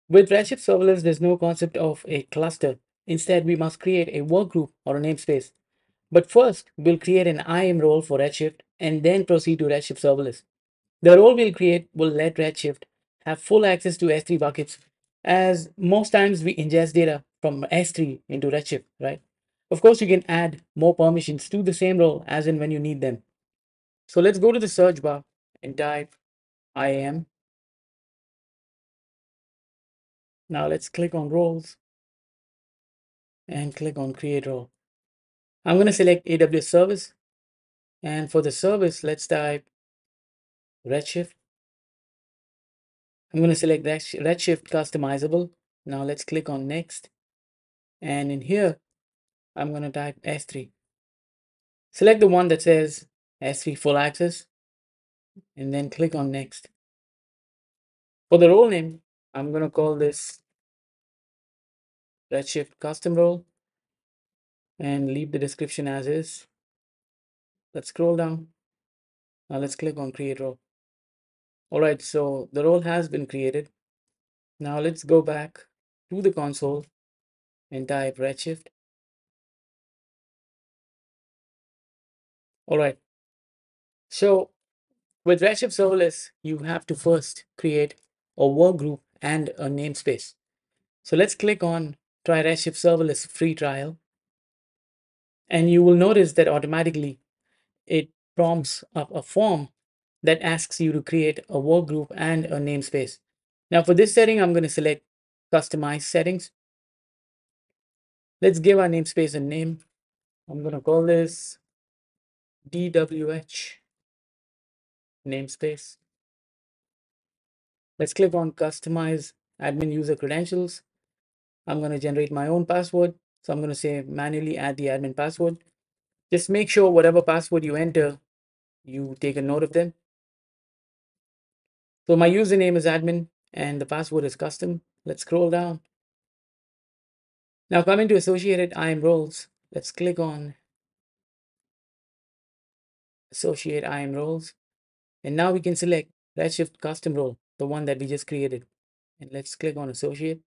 With Redshift Serverless, there's no concept of a cluster. Instead, we must create a workgroup or a namespace. But first, we'll create an IAM role for Redshift and then proceed to Redshift Serverless. The role we'll create will let Redshift have full access to S3 buckets, as most times we ingest data from S3 into Redshift, right? Of course, you can add more permissions to the same role as and when you need them. So let's go to the search bar and type IAM. Now let's click on roles and click on create role. I'm going to select AWS service. And for the service, let's type Redshift. I'm going to select Redshift customizable. Now let's click on next. And in here, I'm going to type S3. Select the one that says S3 full access and then click on next. For the role name, I'm going to call this Redshift custom role and leave the description as is. Let's scroll down. Now let's click on create role. All right, so the role has been created. Now let's go back to the console and type Redshift. All right, so with Redshift Serverless, you have to first create a work group and a namespace. So let's click on try Redshift Serverless free trial. And you will notice that automatically it prompts up a form that asks you to create a work group and a namespace. Now for this setting, I'm going to select customize settings. Let's give our namespace a name. I'm going to call this DWH namespace. Let's click on customize admin user credentials. I'm going to generate my own password. So I'm going to say manually add the admin password. Just make sure whatever password you enter, you take a note of them. So my username is admin and the password is custom. Let's scroll down. Now coming to associated IAM roles, let's click on associate IAM roles. And now we can select Redshift custom role, the one that we just created. And let's click on associate.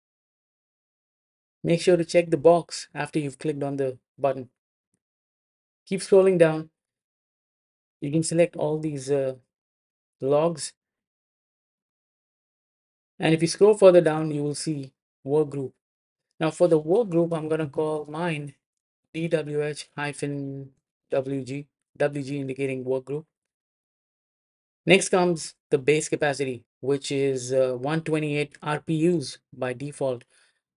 Make sure to check the box after you've clicked on the button. Keep scrolling down. You can select all these logs. And if you scroll further down, you will see work group. Now for the work group, I'm going to call mine DWH-WG, WG indicating work group. Next comes the base capacity, which is 128 RPUs by default.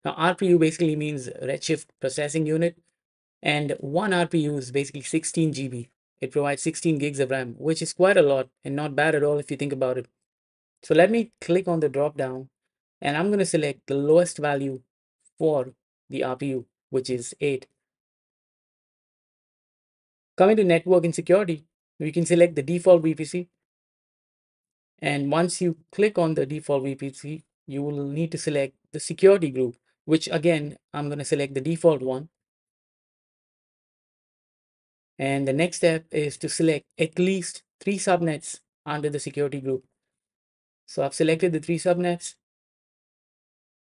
Now RPU basically means Redshift processing unit, and one RPU is basically 16 GB. It provides 16 gigs of RAM, which is quite a lot and not bad at all if you think about it. So let me click on the drop down and I'm going to select the lowest value for the RPU, which is 8. Coming to network and security, we can select the default VPC. And once you click on the default VPC, you will need to select the security group, which again, I'm going to select the default one. And the next step is to select at least 3 subnets under the security group. So I've selected the 3 subnets,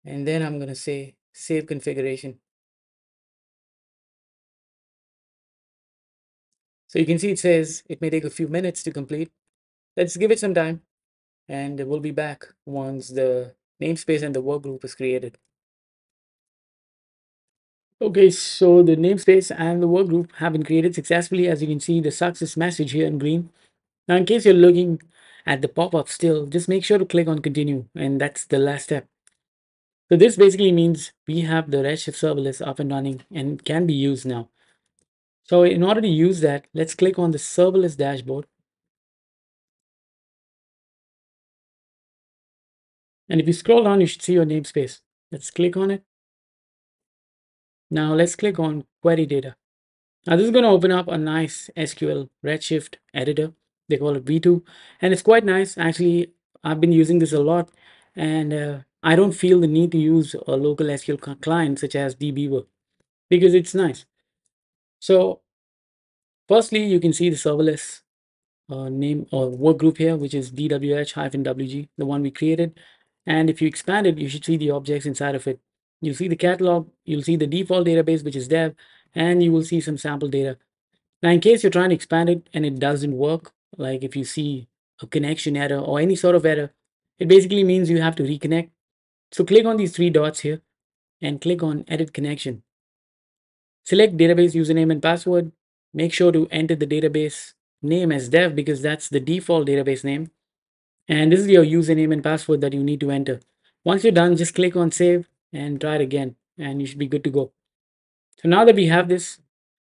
and then I'm going to say save configuration. So you can see it says it may take a few minutes to complete. Let's give it some time and we'll be back once the namespace and the work group is created. Okay, so the namespace and the work group have been created successfully. As you can see, the success message here in green. Now, in case you're looking at the pop-up still, just make sure to click on continue, and that's the last step. So this basically means we have the Redshift serverless up and running and can be used now. So in order to use that, let's click on the serverless dashboard. And if you scroll down, you should see your namespace. Let's click on it. Now let's click on query data. Now this is going to open up a nice SQL Redshift editor. They call it V2, and it's quite nice. Actually, I've been using this a lot, and I don't feel the need to use a local SQL client such as dbeaver because it's nice. So firstly, you can see the serverless name or work group here, which is DWH-WG, the one we created. And if you expand it, you should see the objects inside of it. You'll see the catalog, you'll see the default database, which is dev, and you will see some sample data. Now, in case you're trying to expand it and it doesn't work, like if you see a connection error or any sort of error, it basically means you have to reconnect. So click on these three dots here and click on Edit Connection. Select database username and password. Make sure to enter the database name as dev because that's the default database name. And this is your username and password that you need to enter. Once you're done, just click on save and try it again, and you should be good to go. So now that we have this,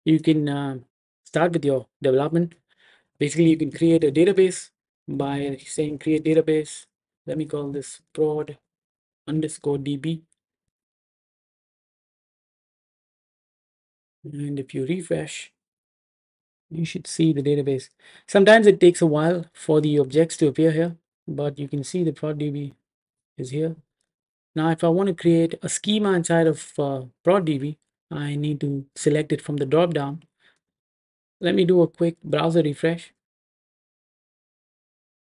you can start with your development. Basically, you can create a database by saying create database. Let me call this prod underscore db. And if you refresh, you should see the database. Sometimes it takes a while for the objects to appear here, but you can see the prod db is here. Now, if I want to create a schema inside of ProdDB, I need to select it from the drop down. Let me do a quick browser refresh,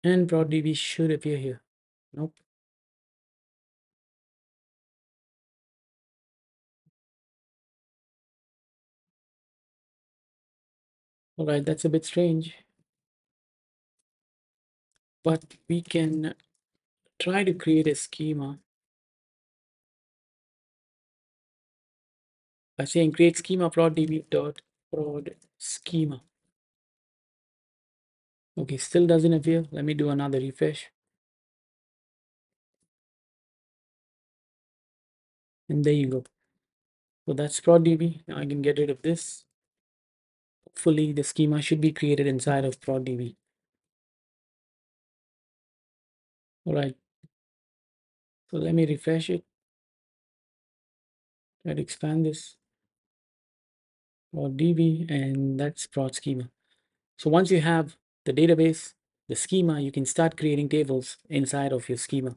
and ProdDB should appear here. Nope. All right, that's a bit strange, but we can try to create a schema by saying create schema ProdDB dot prod schema. Okay, still doesn't appear. Let me do another refresh. And there you go. So that's ProdDB. Now I can get rid of this. Hopefully the schema should be created inside of ProdDB. All right. So let me refresh it. Try to expand this or DB, and that's prod schema. So once you have the database, the schema, you can start creating tables inside of your schema.